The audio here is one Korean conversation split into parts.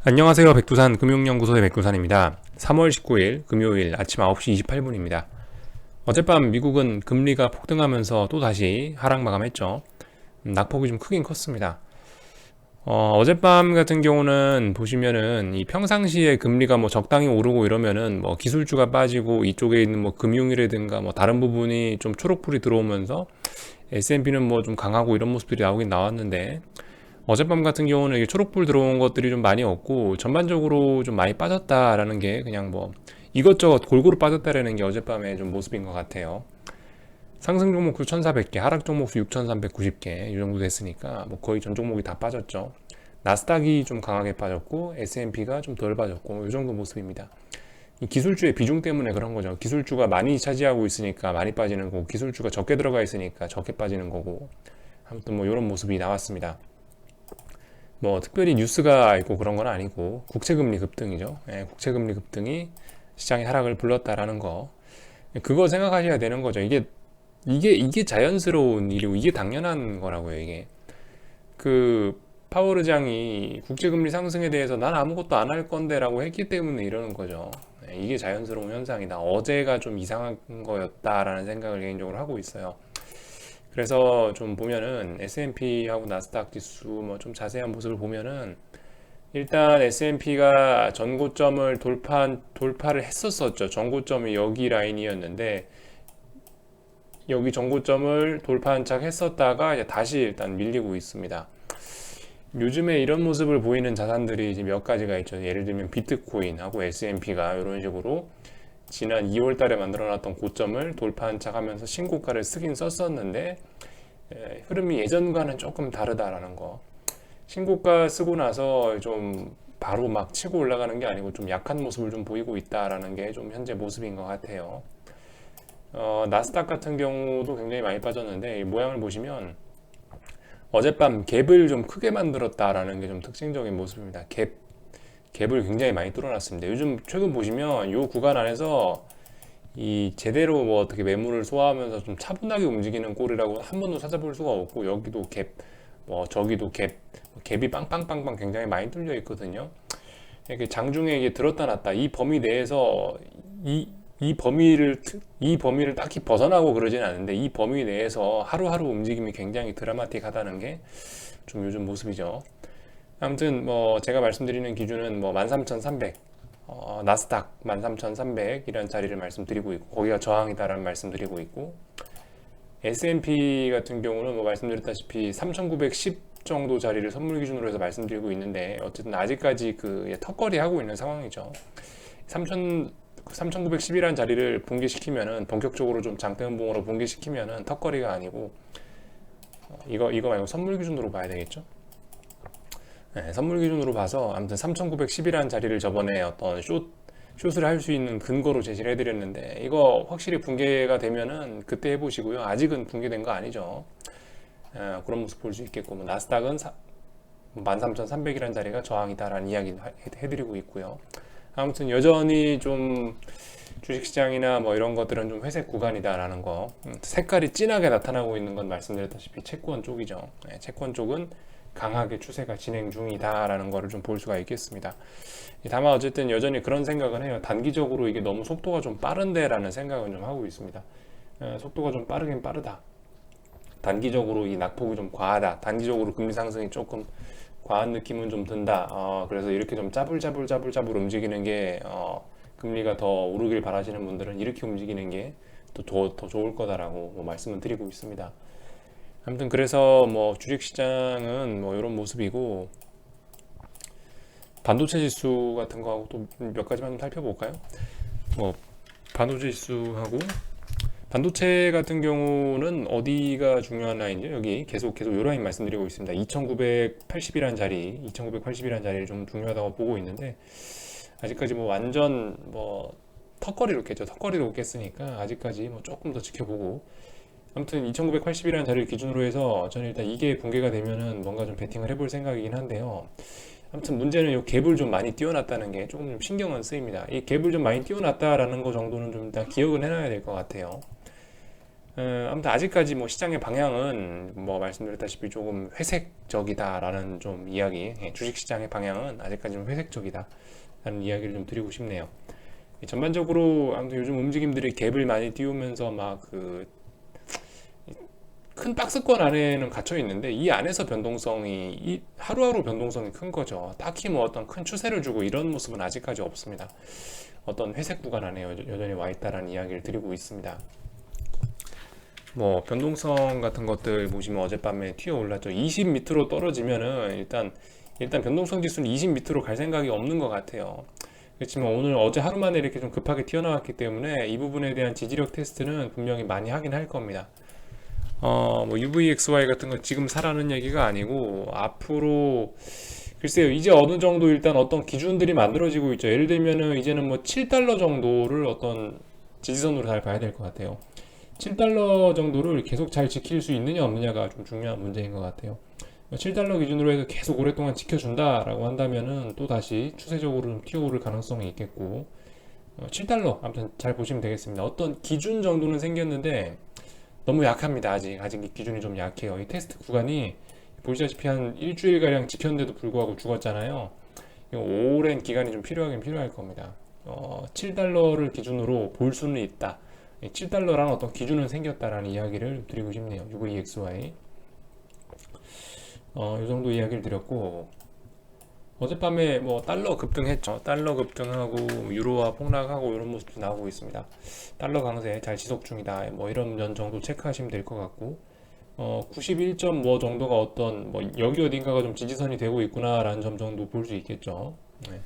안녕하세요. 백두산 금융연구소의 백두산입니다. 3월 19일 금요일 아침 9시 28분입니다. 어젯밤 미국은 금리가 폭등하면서 또다시 하락 마감했죠. 낙폭이 좀 크긴 컸습니다. 어젯밤 같은 경우는 보시면은 이 평상시에 금리가 뭐 적당히 오르고 이러면은 뭐 기술주가 빠지고 이쪽에 있는 뭐 금융이라든가 뭐 다른 부분이 좀 초록불이 들어오면서 S&P는 뭐 좀 강하고 이런 모습들이 나오긴 나왔는데, 어젯밤 같은 경우는 이게 초록불 들어온 것들이 좀 많이 없고 전반적으로 좀 많이 빠졌다라는 게, 그냥 뭐 이것저것 골고루 빠졌다라는 게 어젯밤의 좀 모습인 것 같아요. 상승 종목 수 1,400개, 하락 종목 수 6,390개 이 정도 됐으니까 뭐 거의 전 종목이 다 빠졌죠. 나스닥이 좀 강하게 빠졌고 S&P가 좀 덜 빠졌고 이 정도 모습입니다. 이 기술주의 비중 때문에 그런 거죠. 기술주가 많이 차지하고 있으니까 많이 빠지는 거고, 기술주가 적게 들어가 있으니까 적게 빠지는 거고, 아무튼 뭐 이런 모습이 나왔습니다. 뭐 특별히 뉴스가 있고 그런 건 아니고 국채금리 급등이죠. 예, 국채금리 급등이 시장의 하락을 불렀다라는 거, 그거 생각하셔야 되는 거죠. 이게 자연스러운 일이고 이게 당연한 거라고요. 이게 그 파월 의장이 국채금리 상승에 대해서 난 아무것도 안 할 건데라고 했기 때문에 이러는 거죠. 예, 이게 자연스러운 현상이다. 어제가 좀 이상한 거였다라는 생각을 개인적으로 하고 있어요. 그래서 좀 보면은 S&P하고 나스닥 지수 뭐 좀 자세한 모습을 보면은, 일단 S&P가 전고점을 돌파를 했었었죠. 전고점이 여기 라인이었는데 여기 전고점을 돌파한 척 했었다가 이제 다시 일단 밀리고 있습니다. 요즘에 이런 모습을 보이는 자산들이 이제 몇 가지가 있죠. 예를 들면 비트코인하고 S&P가 이런 식으로 지난 2월 달에 만들어놨던 고점을 돌파한 척 하면서 신고가를 쓰긴 썼었는데, 흐름이 예전과는 조금 다르다라는 거. 신고가 쓰고 나서 좀 바로 막 치고 올라가는 게 아니고 좀 약한 모습을 좀 보이고 있다라는 게 좀 현재 모습인 것 같아요. 나스닥 같은 경우도 굉장히 많이 빠졌는데, 이 모양을 보시면 어젯밤 갭을 좀 크게 만들었다라는 게 좀 특징적인 모습입니다. 갭을 굉장히 많이 뚫어놨습니다. 요즘 최근 보시면 이 구간 안에서 이 제대로 뭐 어떻게 매물을 소화하면서 좀 차분하게 움직이는 꼴이라고 한 번도 찾아볼 수가 없고, 여기도 갭, 뭐 저기도 갭이 빵빵빵빵 굉장히 많이 뚫려 있거든요. 이렇게 장중에 이게 들었다 놨다 이 범위 내에서 이, 이 범위를 딱히 벗어나고 그러진 않은데, 이 범위 내에서 하루하루 움직임이 굉장히 드라마틱하다는 게 좀 요즘 모습이죠. 아무튼 뭐 제가 말씀드리는 기준은 뭐 13,300, 나스닥 13,300 이런 자리를 말씀드리고 있고, 거기가 저항이다라는 말씀드리고 있고, S&P 같은 경우는 뭐 말씀드렸다시피 3,910 정도 자리를 선물 기준으로 해서 말씀드리고 있는데, 어쨌든 아직까지 그 턱걸이 하고 있는 상황이죠. 3,910이라는 자리를 붕괴시키면은, 본격적으로 좀 장대음봉으로 붕괴시키면은 턱걸이가 아니고, 이거 말고 선물 기준으로 봐야 되겠죠. 네, 선물 기준으로 봐서 아무튼 3,910이라는 자리를 저번에 어떤 숏을 할 수 있는 근거로 제시를 해드렸는데, 이거 확실히 붕괴가 되면은 그때 해보시고요. 아직은 붕괴된 거 아니죠. 그런 모습 볼 수 있겠고, 뭐 나스닥은 13,300이라는 자리가 저항이다라는 이야기 해드리고 있고요. 아무튼 여전히 좀 주식시장이나 뭐 이런 것들은 좀 회색 구간이다라는 거, 색깔이 진하게 나타나고 있는 건 말씀드렸다시피 채권 쪽이죠. 네, 채권 쪽은 강하게 추세가 진행 중이다라는 거를 좀 볼 수가 있겠습니다. 다만 어쨌든 여전히 그런 생각은 해요. 단기적으로 이게 너무 속도가 좀 빠른데라는 생각은 좀 하고 있습니다. 속도가 좀 빠르긴 빠르다. 단기적으로 이 낙폭이 좀 과하다. 단기적으로 금리 상승이 조금 과한 느낌은 좀 든다. 그래서 이렇게 좀 짜불짜불 움직이는 게, 금리가 더 오르길 바라시는 분들은 이렇게 움직이는 게 더 좋을 거다라고 뭐 말씀을 드리고 있습니다. 아무튼 그래서 뭐 주식시장은 뭐 이런 모습이고, 반도체 지수 같은 거하고 또 몇 가지만 좀 살펴볼까요? 뭐 반도체 지수하고, 반도체 같은 경우는 어디가 중요한 라인이죠? 여기 계속 요 라인 말씀드리고 있습니다. 2980이라는 자리를 좀 중요하다고 보고 있는데, 아직까지 뭐 완전 뭐 턱걸이로 깼죠. 턱걸이로 깼으니까 아직까지 뭐 조금 더 지켜보고, 아무튼 2980이라는 자리를 기준으로 해서 저는 일단 이게 붕괴가 되면은 뭔가 좀 베팅을 해볼 생각이긴 한데요. 아무튼 문제는 이 갭을 좀 많이 띄워놨다는 게 조금 좀 신경은 쓰입니다. 이 갭을 좀 많이 띄워놨다라는 거 정도는 좀 일단 기억은 해놔야 될 것 같아요. 아무튼 아직까지 뭐 시장의 방향은 뭐 말씀드렸다시피 조금 회색적이다라는 좀 이야기, 주식시장의 방향은 아직까지 좀 회색적이다라는 이야기를 좀 드리고 싶네요. 전반적으로 아무튼 요즘 움직임들이 갭을 많이 띄우면서 막 그 큰 박스권 안에는 갇혀 있는데 이 안에서 변동성이 하루하루 변동성이 큰 거죠. 딱히 뭐 어떤 큰 추세를 주고 이런 모습은 아직까지 없습니다. 어떤 회색 구간 안에 여전히 와 있다라는 이야기를 드리고 있습니다. 뭐 변동성 같은 것들 보시면 어젯밤에 튀어 올랐죠. 20 밑으로 떨어지면은 일단 변동성 지수는 20 밑으로 갈 생각이 없는 것 같아요. 그렇지만 오늘 어제 하루 만에 이렇게 좀 급하게 튀어나왔기 때문에 이 부분에 대한 지지력 테스트는 분명히 많이 하긴 할 겁니다. 뭐 UVXY 같은 건 지금 사라는 얘기가 아니고 앞으로 글쎄요, 이제 어느 정도 일단 어떤 기준들이 만들어지고 있죠. 예를 들면은 이제는 뭐 7달러 정도를 어떤 지지선으로 잘 봐야 될 것 같아요. 7달러 정도를 계속 잘 지킬 수 있느냐 없느냐가 좀 중요한 문제인 것 같아요. 7달러 기준으로 해서 계속 오랫동안 지켜준다라고 한다면은 또 다시 추세적으로 좀 튀어오를 가능성이 있겠고, 7달러 아무튼 잘 보시면 되겠습니다. 어떤 기준 정도는 생겼는데 너무 약합니다. 아직 이 기준이 좀 약해요. 이 테스트 구간이 보시다시피 한 일주일가량 지켰는데도 불구하고 죽었잖아요. 오랜 기간이 좀 필요하긴 필요할 겁니다. 7달러를 기준으로 볼 수는 있다. 7달러라는 어떤 기준은 생겼다라는 이야기를 드리고 싶네요. UVXY. 이 정도 이야기를 드렸고, 어젯밤에 뭐 달러 급등했죠. 달러 급등하고 유로화 폭락하고 이런 모습도 나오고 있습니다. 달러 강세 잘 지속 중이다. 뭐 이런 면 정도 체크하시면 될 것 같고, 91.5 정도가 어떤 뭐 여기 어딘가가 좀 지지선이 되고 있구나라는 점 정도 볼 수 있겠죠. 네.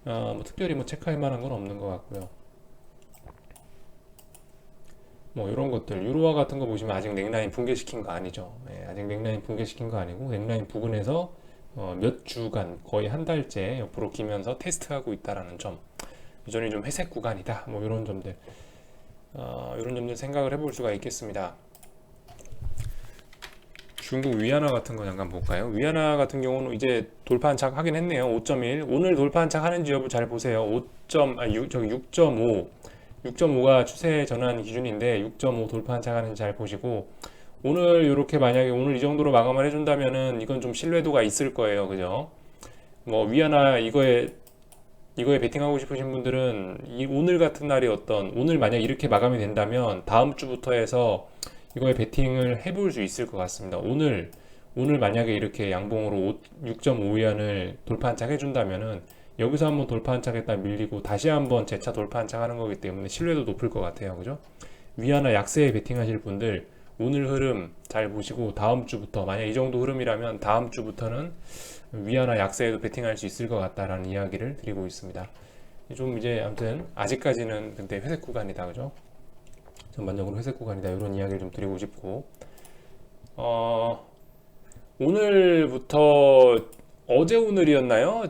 뭐 특별히 뭐 체크할 만한 건 없는 것 같고요. 뭐 이런 것들 유로화 같은 거 보시면 아직 넥라인 붕괴시킨 거 아니죠. 네, 아직 넥라인 붕괴시킨 거 아니고 넥라인 부근에서 몇 주간 거의 한 달째 옆으로 기면서 테스트하고 있다라는 점, 여전히 좀 회색 구간이다. 뭐 이런 점들, 이런 점들 생각을 해볼 수가 있겠습니다. 중국 위안화 같은 거 잠깐 볼까요? 위안화 같은 경우는 이제 돌파 한착 하긴 했네요. 5.1 오늘 돌파 한착 하는지 여부 잘 보세요. 6.5 6.5가 추세 전환 기준인데 6.5 돌파 한착 하는지 잘 보시고, 오늘 이렇게 만약에 오늘 이 정도로 마감을 해준다면은 이건 좀 신뢰도가 있을 거예요. 그죠? 뭐 위안화 이거에 베팅하고 싶으신 분들은 오늘 같은 날이 오늘 만약 이렇게 마감이 된다면 다음 주부터 해서 이거에 베팅을 해볼 수 있을 것 같습니다. 오늘 만약에 이렇게 양봉으로 6.5 위안을 돌파 한착 해준다면은 여기서 한번 돌파 한착 했다 밀리고 다시 한번 재차 돌파 한착 하는 거기 때문에 신뢰도 높을 것 같아요. 그죠? 위안화 약세에 베팅하실 분들 오늘 흐름 잘 보시고 다음 주부터 만약 이 정도 흐름이라면 다음 주부터는 위안화 약세에도 베팅할 수 있을 것 같다라는 이야기를 드리고 있습니다. 좀 이제 아무튼 아직까지는 근데 회색 구간이다. 그죠? 전반적으로 회색 구간이다. 이런 이야기를 좀 드리고 싶고, 오늘부터 어제 오늘이었나요?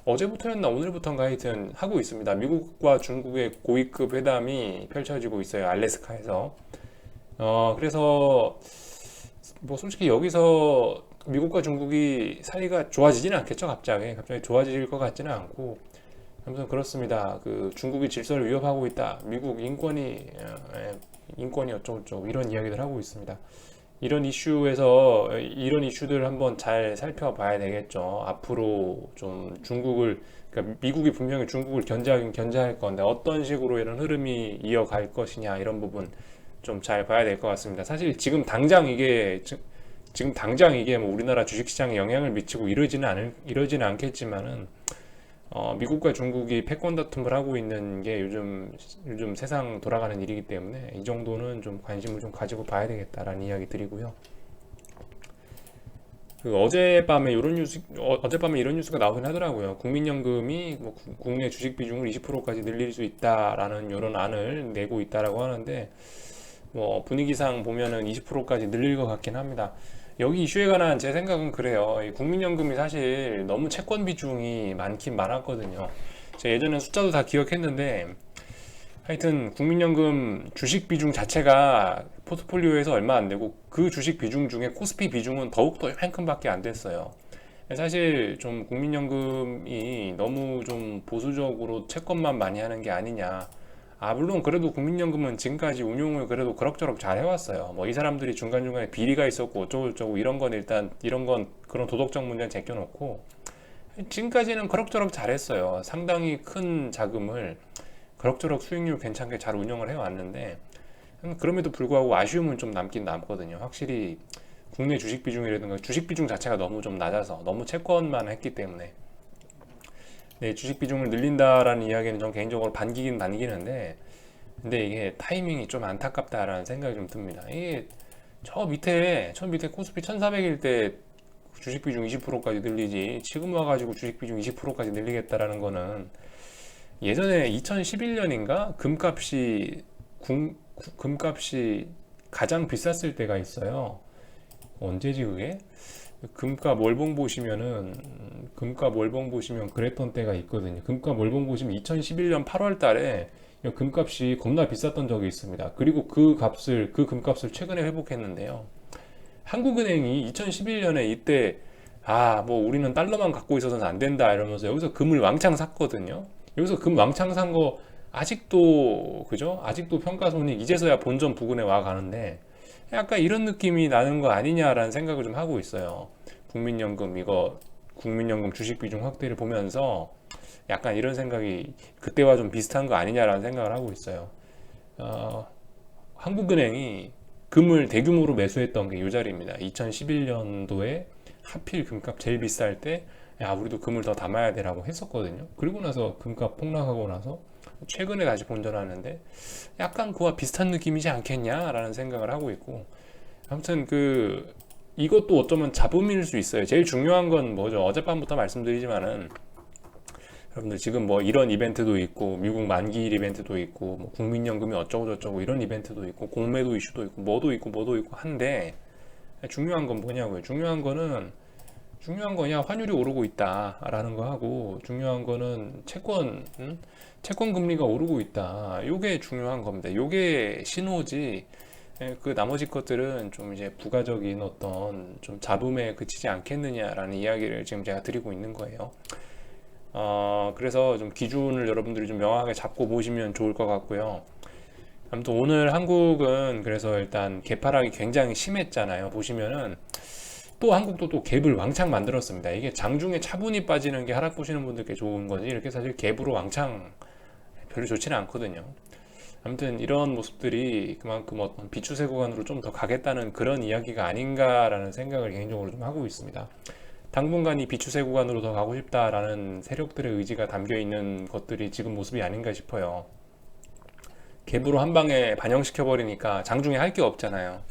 어제부터였나 오늘부터인가 하여튼 하고 있습니다. 미국과 중국의 고위급 회담이 펼쳐지고 있어요. 알래스카에서. 그래서 뭐 솔직히 여기서 미국과 중국이 사이가 좋아지지는 않겠죠. 갑자기 좋아질 것 같지는 않고, 아무튼 그렇습니다. 그 중국이 질서를 위협하고 있다. 미국 인권이 어쩌고저쩌고 이런 이야기들 하고 있습니다. 이런 이슈들 한번 잘 살펴봐야 되겠죠. 앞으로 좀 그러니까 미국이 분명히 중국을 견제하긴 견제할 건데 어떤 식으로 이런 흐름이 이어갈 것이냐 이런 부분 좀 잘 봐야 될 것 같습니다. 사실 지금 당장 이게 뭐 우리나라 주식시장에 영향을 미치고 이러지는 않겠지만은 미국과 중국이 패권 다툼을 하고 있는 게 요즘 세상 돌아가는 일이기 때문에 이 정도는 좀 관심을 좀 가지고 봐야 되겠다라는 이야기 드리고요. 어젯밤에 이런 뉴스가 나오긴 하더라고요. 국민연금이 뭐 국내 주식 비중을 20%까지 늘릴 수 있다라는 이런 안을 내고 있다라고 하는데, 뭐 분위기상 보면은 20%까지 늘릴 것 같긴 합니다. 여기 이슈에 관한 제 생각은 그래요. 이 국민연금이 사실 너무 채권 비중이 많긴 많았거든요. 제가 예전에 숫자도 다 기억했는데 하여튼 국민연금 주식 비중 자체가 포트폴리오에서 얼마 안 되고 그 주식 비중 중에 코스피 비중은 더욱더 이만큼밖에 안 됐어요. 사실 좀 국민연금이 너무 좀 보수적으로 채권만 많이 하는 게 아니냐, 물론 그래도 국민연금은 지금까지 운용을 그래도 그럭저럭 잘 해왔어요. 뭐 이 사람들이 중간중간에 비리가 있었고 어쩌고저쩌고 이런 건 일단 이런 건 그런 도덕적 문제는 제껴놓고 지금까지는 그럭저럭 잘했어요. 상당히 큰 자금을 그럭저럭 수익률 괜찮게 잘 운영을 해왔는데 그럼에도 불구하고 아쉬움은 좀 남긴 남거든요. 확실히 국내 주식 비중이라든가 주식 비중 자체가 너무 좀 낮아서 너무 채권만 했기 때문에 네, 주식 비중을 늘린다라는 이야기는 전 개인적으로 반기긴 반기는데 근데 이게 타이밍이 좀 안타깝다라는 생각이 좀 듭니다. 이게 저 밑에 코스피 1400일 때 주식 비중 20%까지 늘리지 지금 와가지고 주식 비중 20%까지 늘리겠다라는 거는 예전에 2011년인가 금값이 가장 비쌌을 때가 있어요. 언제지 그게? 금값 월봉 보시면 그랬던 때가 있거든요. 금값 월봉 보시면 2011년 8월 달에 금값이 겁나 비쌌던 적이 있습니다. 그리고 그 금값을 최근에 회복했는데요. 한국은행이 2011년에 이때 뭐 우리는 달러만 갖고 있어서는 안 된다 이러면서 여기서 금을 왕창 샀거든요. 여기서 금 왕창 산 거 아직도 그죠? 아직도 평가손익 이제서야 본전 부근에 와 가는데 약간 이런 느낌이 나는 거 아니냐라는 생각을 좀 하고 있어요. 국민연금 주식 비중 확대를 보면서 약간 이런 생각이 그때와 좀 비슷한 거 아니냐라는 생각을 하고 있어요. 한국은행이 금을 대규모로 매수했던 게 이 자리입니다. 2011년도에 하필 금값 제일 비쌀 때 우리도 금을 더 담아야 되라고 했었거든요. 그리고 나서 금값 폭락하고 나서 최근에 다시 본전하는데 약간 그와 비슷한 느낌이지 않겠냐라는 생각을 하고 있고 아무튼 이것도 어쩌면 잡음일 수 있어요. 제일 중요한 건 뭐죠? 어젯밤부터 말씀드리지만은 여러분들 지금 뭐 이런 이벤트도 있고 미국 만기일 이벤트도 있고 뭐 국민연금이 어쩌고저쩌고 이런 이벤트도 있고 공매도 이슈도 있고 뭐도 있고 한데 중요한 건 뭐냐고요. 중요한 거냐 환율이 오르고 있다라는 거 하고 중요한 거는 채권 금리가 오르고 있다. 요게 중요한 겁니다. 요게 신호지. 그 나머지 것들은 좀 이제 부가적인 어떤 좀 잡음에 그치지 않겠느냐라는 이야기를 지금 제가 드리고 있는 거예요. 그래서 좀 기준을 여러분들이 좀 명확하게 잡고 보시면 좋을 것 같고요. 아무튼 오늘 한국은 그래서 일단 개파락이 굉장히 심했잖아요. 보시면은 또 한국도 또 갭을 왕창 만들었습니다. 이게 장중에 차분히 빠지는 게 하락 보시는 분들께 좋은 거지 이렇게 사실 갭으로 왕창 별로 좋지는 않거든요. 아무튼 이런 모습들이 그만큼 어떤 비추세 구간으로 좀 더 가겠다는 그런 이야기가 아닌가라는 생각을 개인적으로 좀 하고 있습니다. 당분간 이 비추세 구간으로 더 가고 싶다라는 세력들의 의지가 담겨 있는 것들이 지금 모습이 아닌가 싶어요. 갭으로 한 방에 반영시켜 버리니까 장중에 할 게 없잖아요.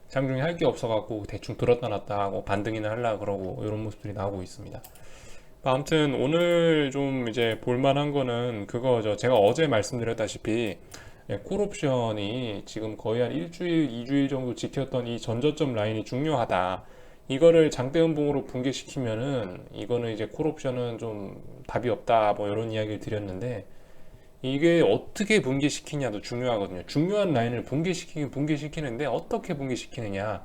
장중에 할 게 없어갖고 대충 들었다 놨다 하고 반등이나 하려고 그러고 이런 모습들이 나오고 있습니다. 아무튼 오늘 좀 이제 볼만한 거는 그거죠. 제가 어제 말씀드렸다시피 콜옵션이 지금 거의 한 일주일, 2주일 정도 지켰던 이 전저점 라인이 중요하다. 이거를 장대음봉으로 붕괴시키면은 이거는 이제 콜옵션은 좀 답이 없다. 뭐 이런 이야기를 드렸는데 이게 어떻게 붕괴시키냐도 중요하거든요. 중요한 라인을 붕괴시키긴 붕괴시키는데 어떻게 붕괴시키느냐.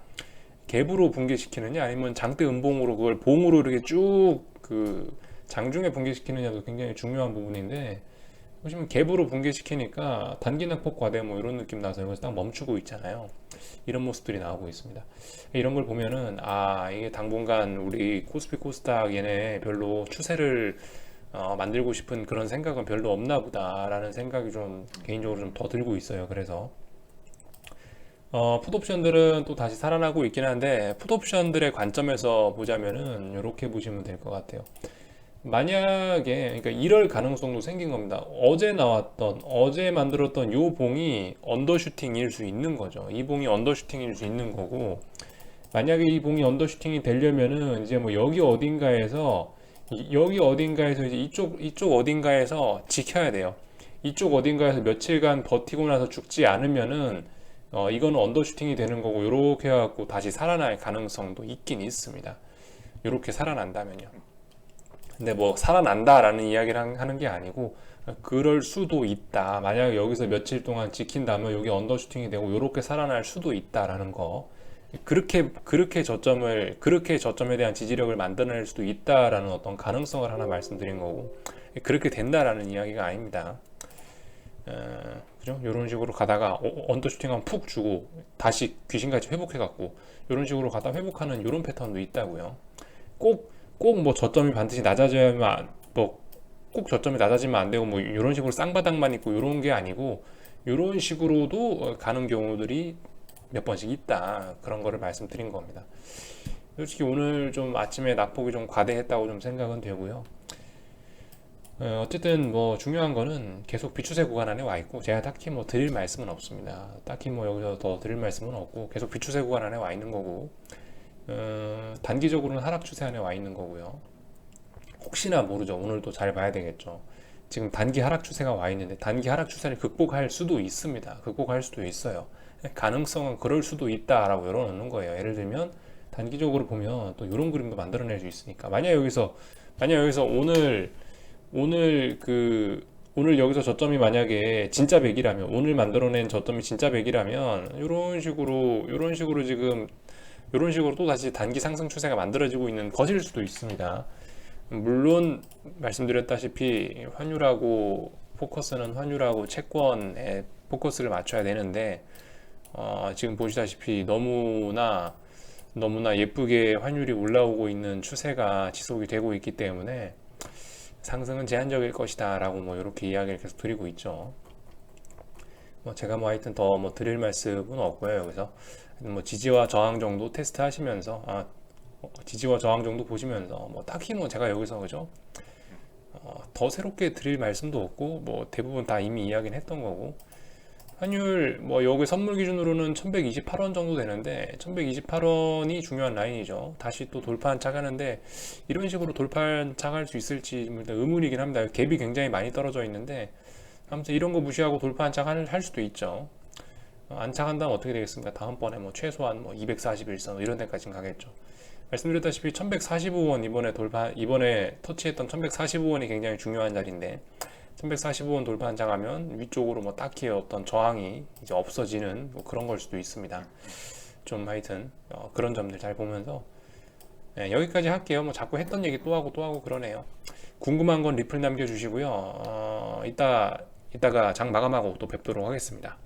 갭으로 붕괴시키느냐 아니면 장대 음봉으로 그걸 봉으로 이렇게 쭉 장중에 붕괴시키느냐도 굉장히 중요한 부분인데 보시면 갭으로 붕괴시키니까 단기 낙폭 과대 뭐 이런 느낌 나서 여기서 딱 멈추고 있잖아요. 이런 모습들이 나오고 있습니다. 이런 걸 보면은 이게 당분간 우리 코스피 코스닥 얘네 별로 추세를 만들고 싶은 그런 생각은 별로 없나 보다라는 생각이 좀 개인적으로 좀 더 들고 있어요. 그래서 풋옵션들은 또 다시 살아나고 있긴 한데 풋옵션들의 관점에서 보자면은 이렇게 보시면 될 것 같아요. 만약에 그러니까 이럴 가능성도 생긴 겁니다. 어제 만들었던 요 봉이 언더슈팅일 수 있는 거죠. 이 봉이 언더슈팅일 수 있는 거고 만약에 이 봉이 언더슈팅이 되려면은 이제 뭐 여기 어딘가에서 이제 이쪽 어딘가에서 지켜야 돼요. 이쪽 어딘가에서 며칠간 버티고 나서 죽지 않으면은 이거는 언더슈팅이 되는 거고 요렇게 해갖고 다시 살아날 가능성도 있긴 있습니다. 요렇게 살아난다면요. 근데 뭐 살아난다라는 이야기를 하는 게 아니고 그럴 수도 있다. 만약 여기서 며칠 동안 지킨다면 여기 언더슈팅이 되고 요렇게 살아날 수도 있다라는 거. 그렇게 저점에 대한 지지력을 만들어낼 수도 있다라는 어떤 가능성을 하나 말씀드린 거고 그렇게 된다라는 이야기가 아닙니다. 그죠? 이런 식으로 가다가 언더슈팅하면 푹 주고 다시 귀신같이 회복해갖고 이런 식으로 가다 회복하는 이런 패턴도 있다고요. 꼭 뭐 저점이 반드시 낮아져야만 뭐 꼭 저점이 낮아지면 안 되고 뭐 이런 식으로 쌍바닥만 있고 이런 게 아니고 이런 식으로도 가는 경우들이 몇 번씩 있다, 그런 거를 말씀드린 겁니다. 솔직히 오늘 좀 아침에 낙폭이 좀 과대했다고 좀 생각은 되고요. 어쨌든 뭐 중요한 거는 계속 비추세 구간 안에 와 있고 제가 딱히 뭐 드릴 말씀은 없습니다. 딱히 뭐 여기서 더 드릴 말씀은 없고 계속 비추세 구간 안에 와 있는 거고, 단기적으로는 하락 추세 안에 와 있는 거고요. 혹시나 모르죠. 오늘도 잘 봐야 되겠죠. 지금 단기 하락 추세가 와 있는데 단기 하락 추세를 극복할 수도 있습니다. 극복할 수도 있어요. 가능성은 그럴 수도 있다라고 열어놓는 거예요. 예를 들면 단기적으로 보면 또 이런 그림도 만들어낼 수 있으니까, 만약 여기서 오늘 여기서 저점이 만약에 진짜 100이라면, 오늘 만들어낸 저점이 진짜 100이라면 이런 식으로 지금 이런 식으로 또 다시 단기 상승 추세가 만들어지고 있는 것일 수도 있습니다. 물론 말씀드렸다시피 포커스는 환율하고 채권에 포커스를 맞춰야 되는데, 지금 보시다시피 너무나 예쁘게 환율이 올라오고 있는 추세가 지속이 되고 있기 때문에 상승은 제한적일 것이다 라고 뭐 이렇게 이야기를 계속 드리고 있죠. 뭐 제가 뭐 하여튼 더 뭐 드릴 말씀은 없고요. 여기서 뭐 지지와 저항 정도 테스트 하시면서, 지지와 저항 정도 보시면서 뭐 딱히 뭐 제가 여기서 그죠, 더 새롭게 드릴 말씀도 없고 뭐 대부분 다 이미 이야기는 했던 거고, 환율 뭐 여기 선물 기준으로는 1128원 정도 되는데 1128원이 중요한 라인이죠. 다시 또 돌파 안착하는데 이런 식으로 돌파 안착할 수 있을지 일단 의문이긴 합니다. 갭이 굉장히 많이 떨어져 있는데 아무튼 이런 거 무시하고 돌파 안착할 수도 있죠. 안착한다면 어떻게 되겠습니까? 다음번에 뭐 최소한 뭐 241선 이런 데까지는 가겠죠. 말씀드렸다시피 1145원 이번에 터치했던 1145원이 굉장히 중요한 자리인데 1145원 돌파 안착하면 위쪽으로 뭐 딱히 어떤 저항이 이제 없어지는 뭐 그런 걸 수도 있습니다. 좀 하여튼 그런 점들 잘 보면서, 여기까지 할게요. 뭐 자꾸 했던 얘기 또 하고 그러네요. 궁금한 건 리플 남겨주시고요. 이따가 장 마감하고 또 뵙도록 하겠습니다.